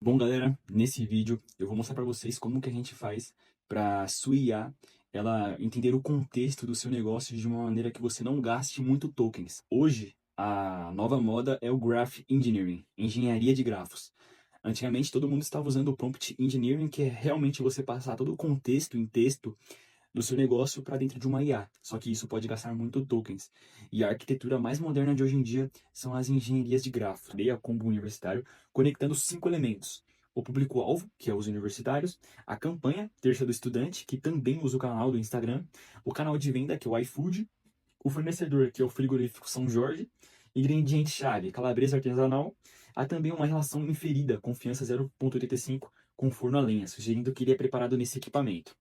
Bom, galera, nesse vídeo eu vou mostrar para vocês como que a gente faz para sua IA ela entender o contexto do seu negócio de uma maneira que você não gaste muito tokens. Hoje, a nova moda é o Graph Engineering, engenharia de grafos. Antigamente, todo mundo estava usando o Prompt Engineering, que é realmente você passar todo o contexto em texto do seu negócio para dentro de uma IA. Só que isso pode gastar muito tokens. E a arquitetura mais moderna de hoje em dia são as engenharias de grafos. Criei a Combo Universitário conectando 5 elementos. O público-alvo, que é os universitários, a campanha, terça do estudante, que também usa o canal do Instagram, o canal de venda, que é o iFood, o fornecedor, que é o frigorífico São Jorge, ingrediente-chave, calabresa artesanal, há também uma relação inferida, confiança 0,85 com forno a lenha, sugerindo que ele é preparado nesse equipamento.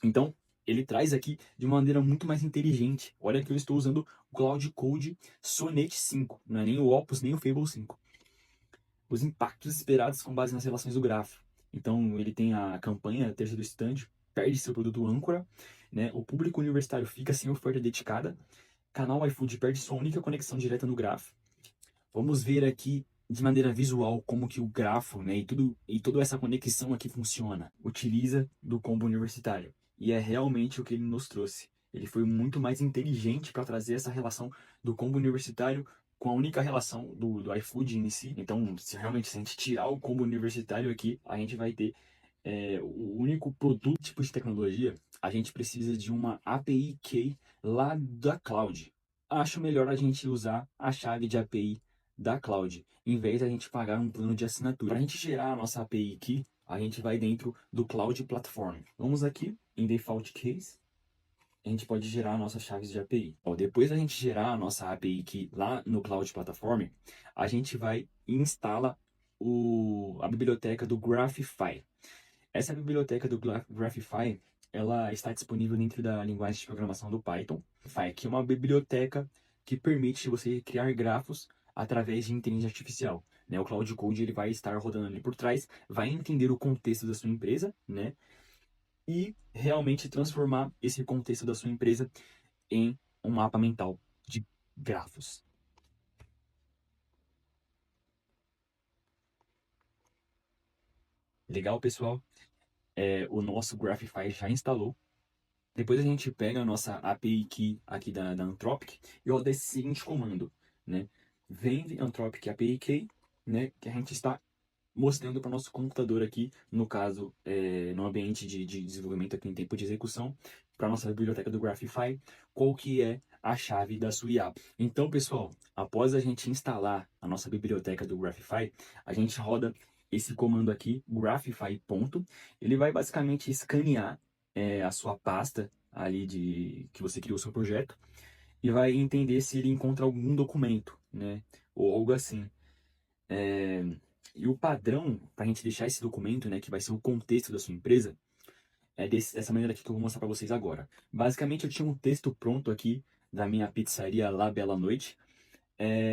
Então, ele traz aqui de uma maneira muito mais inteligente. Olha que eu estou usando o Cloud Code Sonnet 5, não é nem o Opus nem o Fable 5. Os impactos esperados com base nas relações do grafo. Então, ele tem a campanha, a terça do estande, perde seu produto âncora, né? O público universitário fica sem oferta dedicada, canal iFood perde sua única conexão direta no grafo. Vamos ver aqui de maneira visual como que o grafo, né, e toda essa conexão aqui funciona. Utiliza do combo universitário. E é realmente o que ele nos trouxe. Ele foi muito mais inteligente para trazer essa relação do combo universitário com a única relação do iFood em si. Então, se a gente tirar o combo universitário aqui, a gente vai ter o único produto tipo de tecnologia. A gente precisa de uma API Key lá da cloud. Acho melhor a gente usar a chave de API da cloud, em vez de a gente pagar um plano de assinatura. Para a gente gerar a nossa API Key, a gente vai dentro do Cloud Platform. Vamos aqui em Default Case, a gente pode gerar nossas chaves de API. Ó, depois da gente gerar a nossa API Key lá no Cloud Platform, a gente vai e instala a biblioteca do Graphify. Essa biblioteca do Graphify, ela está disponível dentro da linguagem de programação do Python. Que é uma biblioteca que permite você criar grafos através de inteligência artificial. Né? O Cloud Code ele vai estar rodando ali por trás, vai entender o contexto da sua empresa, né? E realmente transformar esse contexto da sua empresa em um mapa mental de grafos. Legal, pessoal? O nosso Graphify já instalou. Depois a gente pega a nossa API Key aqui da Anthropic e roda esse seguinte comando, né? Vende Anthropic API Key, né? Que a gente está mostrando para o nosso computador aqui, no caso, no ambiente de desenvolvimento aqui em tempo de execução, para a nossa biblioteca do Graphify, qual que é a chave da sua IA. Então, pessoal, após a gente instalar a nossa biblioteca do Graphify, a gente roda esse comando aqui, graphify. Ele vai basicamente escanear a sua pasta ali que você criou o seu projeto e vai entender se ele encontra algum documento, né? Ou algo assim. E o padrão para a gente deixar esse documento, né, que vai ser o contexto da sua empresa, é dessa maneira aqui que eu vou mostrar para vocês agora. Basicamente, eu tinha um texto pronto aqui da minha pizzaria La Bella Noite.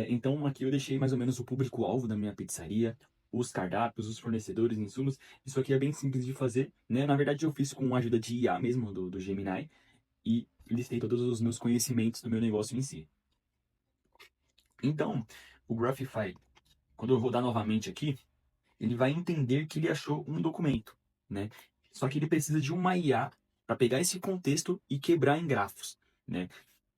Então, aqui eu deixei mais ou menos o público-alvo da minha pizzaria, os cardápios, os fornecedores, insumos. Isso aqui é bem simples de fazer, né? Na verdade, eu fiz com a ajuda de IA mesmo, do Gemini, e listei todos os meus conhecimentos do meu negócio em si. Então, o Graphify, quando eu rodar novamente aqui, ele vai entender que ele achou um documento, né? Só que ele precisa de uma IA para pegar esse contexto e quebrar em grafos, né?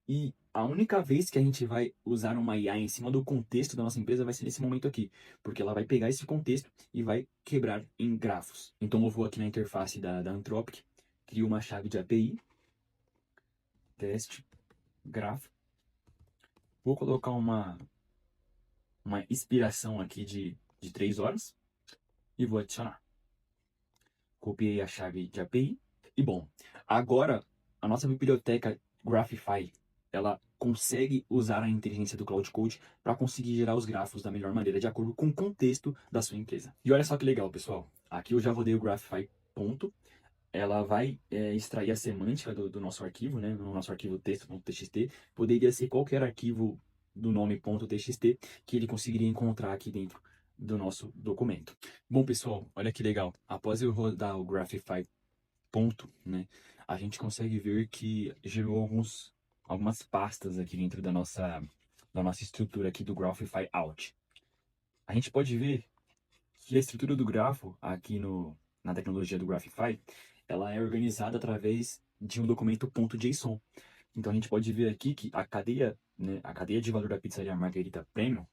E a única vez que a gente vai usar uma IA em cima do contexto da nossa empresa vai ser nesse momento aqui, porque ela vai pegar esse contexto e vai quebrar em grafos. Então eu vou aqui na interface da Anthropic, crio uma chave de API, teste, grafo. Vou colocar uma expiração aqui de 3 horas e vou adicionar. Copiei a chave de API. E bom, agora a nossa biblioteca Graphify, ela consegue usar a inteligência do Cloud Code para conseguir gerar os grafos da melhor maneira, de acordo com o contexto da sua empresa. E olha só que legal, pessoal. Aqui eu já rodei o Graphify, ponto. Ela vai extrair a semântica do nosso arquivo, né? No nosso arquivo texto.txt. Poderia ser qualquer arquivo do nome .txt que ele conseguiria encontrar aqui dentro do nosso documento. Bom, pessoal, olha que legal. Após eu rodar o Graphify, né? A gente consegue ver que gerou algumas pastas aqui dentro da nossa estrutura aqui do Graphify Out. A gente pode ver que a estrutura do grafo aqui na tecnologia do Graphify, ela é organizada através de um documento .json. Então a gente pode ver aqui que a cadeia, né, a cadeia de valor da pizzaria Margherita Premium,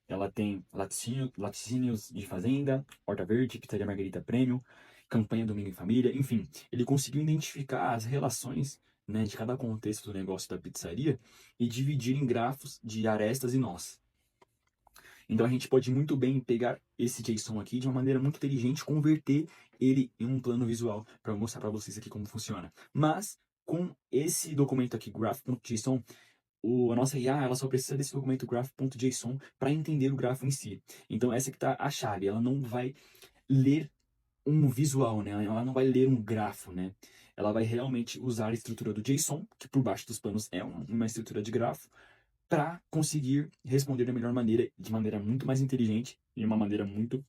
ela tem laticínios de fazenda, Horta Verde, pizzaria Margherita Premium, campanha Domingo em Família, enfim, ele conseguiu identificar as relações, né, de cada contexto do negócio da pizzaria e dividir em grafos de arestas e nós. Então a gente pode muito bem pegar esse JSON aqui de uma maneira muito inteligente, converter ele em um plano visual para mostrar para vocês aqui como funciona. Mas com esse documento aqui, graph.json, a nossa IA ela só precisa desse documento graph.json para entender o grafo em si. Então essa que está a chave, ela não vai ler um visual, né? Ela não vai ler um grafo, né? Ela vai realmente usar a estrutura do JSON, que por baixo dos panos é uma estrutura de grafo, para conseguir responder da melhor maneira, de maneira muito mais inteligente e de uma maneira muito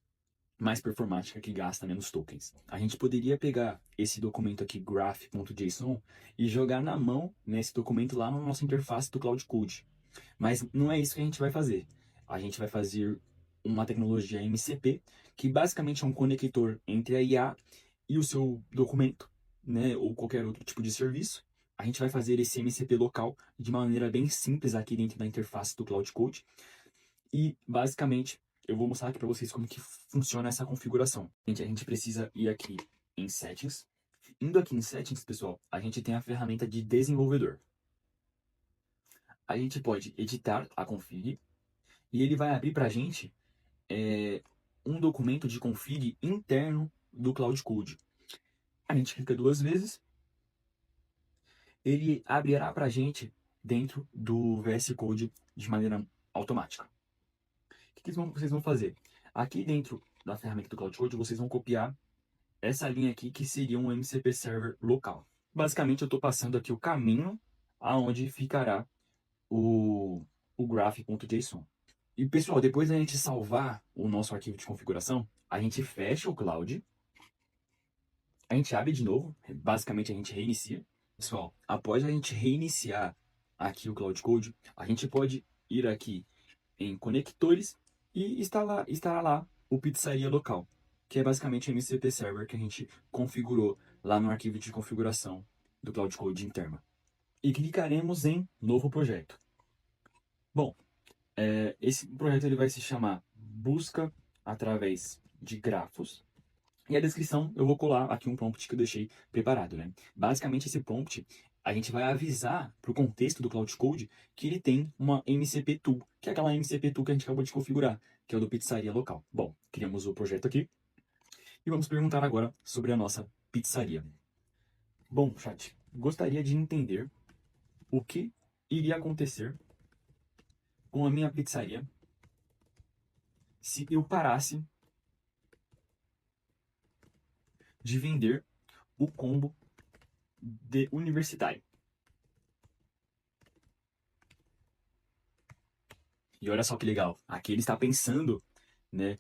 mais performática que gasta menos tokens. A gente poderia pegar esse documento aqui, graph.json, e jogar na mão nesse documento lá na nossa interface do Cloud Code. Mas não é isso que a gente vai fazer. A gente vai fazer uma tecnologia MCP, que basicamente é um conector entre a IA e o seu documento, né, ou qualquer outro tipo de serviço. A gente vai fazer esse MCP local de maneira bem simples aqui dentro da interface do Cloud Code. E, basicamente, eu vou mostrar aqui para vocês como que funciona essa configuração. A gente precisa ir aqui em Settings. Indo aqui em Settings, pessoal, a gente tem a ferramenta de desenvolvedor. A gente pode editar a config e ele vai abrir para a gente um documento de config interno do Cloud Code. A gente clica duas vezes, ele abrirá para a gente dentro do VS Code de maneira automática. O que vocês vão fazer? Aqui dentro da ferramenta do Cloud Code, vocês vão copiar essa linha aqui, que seria um MCP Server local. Basicamente, eu estou passando aqui o caminho aonde ficará o graph.json. E, pessoal, depois da gente salvar o nosso arquivo de configuração, a gente fecha o Cloud, a gente abre de novo, basicamente a gente reinicia. Pessoal, após a gente reiniciar aqui o Cloud Code, a gente pode ir aqui em conectores e instalar lá o pizzaria local, que é basicamente o MCP Server que a gente configurou lá no arquivo de configuração do Cloud Code interno. E clicaremos em novo projeto. Bom, esse projeto ele vai se chamar Busca através de grafos. E a descrição eu vou colar aqui um prompt que eu deixei preparado, né? Basicamente esse prompt a gente vai avisar para o contexto do Cloud Code que ele tem uma MCP tool, que é aquela MCP tool que a gente acabou de configurar, que é o do pizzaria local. Bom, criamos o projeto aqui e vamos perguntar agora sobre a nossa pizzaria. Bom, chat, gostaria de entender o que iria acontecer com a minha pizzaria se eu parasse de vender o combo de universitário. E olha só que legal, aqui ele está pensando, né,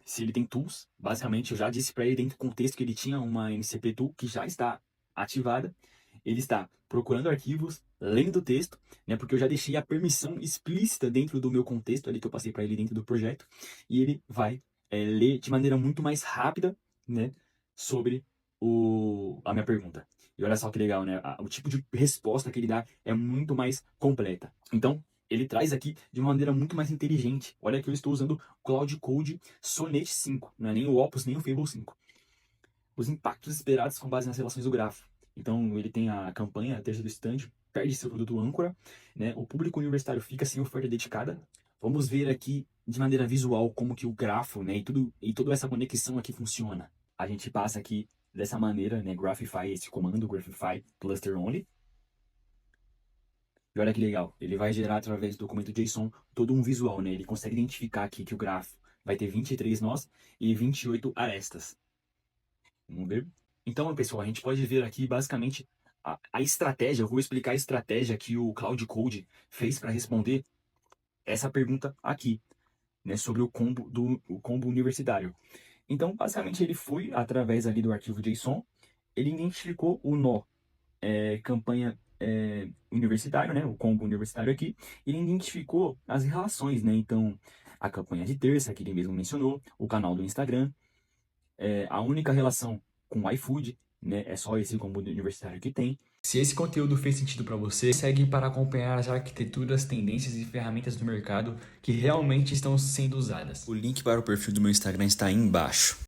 se ele tem tools. Basicamente, eu já disse para ele dentro do contexto que ele tinha uma MCP tool que já está ativada. Ele está procurando arquivos, lendo o texto, né, porque eu já deixei a permissão explícita dentro do meu contexto ali que eu passei para ele dentro do projeto, e ele vai ler de maneira muito mais rápida, né, sobre a minha pergunta. E olha só que legal, né? O tipo de resposta que ele dá é muito mais completa. Então, ele traz aqui de uma maneira muito mais inteligente. Olha que eu estou usando Cloud Code Sonnet 5, não é nem o Opus, nem o Fable 5. Os impactos esperados com base nas relações do grafo. Então, ele tem a campanha, a terça do stand, perde seu produto âncora, né? O público universitário fica sem oferta dedicada. Vamos ver aqui de maneira visual como que o grafo, né, e toda essa conexão aqui funciona. A gente passa aqui dessa maneira, né, Graphify, esse comando, Graphify Cluster Only. E olha que legal, ele vai gerar através do documento JSON todo um visual, né? Ele consegue identificar aqui que o grafo vai ter 23 nós e 28 arestas. Vamos ver? Então, pessoal, a gente pode ver aqui basicamente a estratégia. Eu vou explicar a estratégia que o Cloud Code fez para responder essa pergunta aqui, né? Sobre o combo universitário. Então, basicamente, ele foi através ali do arquivo JSON, ele identificou o nó campanha universitário, né, o combo universitário aqui, ele identificou as relações, né, então a campanha de terça, que ele mesmo mencionou, o canal do Instagram. A única relação com o iFood, né, é só esse combo universitário que tem. Se esse conteúdo fez sentido para você, segue para acompanhar as arquiteturas, tendências e ferramentas do mercado que realmente estão sendo usadas. O link para o perfil do meu Instagram está aí embaixo.